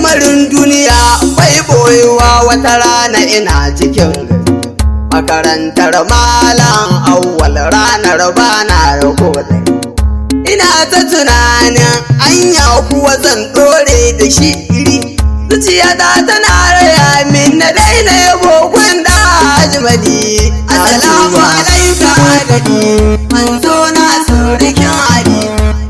lamarin duniya bai boyewa wata rana ina cikin makarantar malam awwal ranar bana rahoton ina ta tunanin anya kuwa zan dore da shi iri zuciyata tana raya min na daina yabo gwanda ajmadi assalamu alaika adadi manzo na surikin ali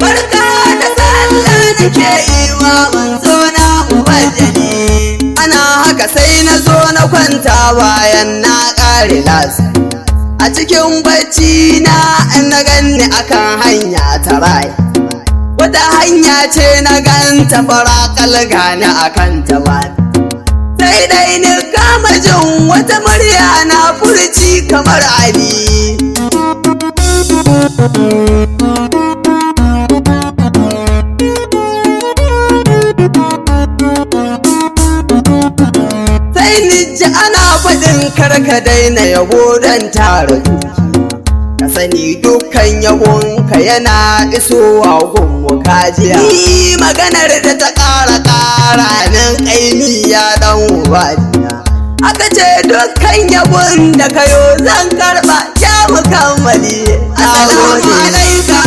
barka da sallah nake yi wa manzo na ubajali ana haka sai na zo na kwanta bayan na ƙare lasa a cikin bacci na ganni akan hanya ta rai wata hanya ce na ganta farakal gani akan ta ba sai dai ni kama jin wata murya na furci kamar ali sai ni ji ana faɗin karka daina yabo don tara ka sani dukkan yabonka yana isowa gunmu kajiya ni maganar da ta ƙara nan ƙaimi ya ɗan ubadiya aka ce dukkan yabon da kayo zan karɓa ya mukammali assalamu alaika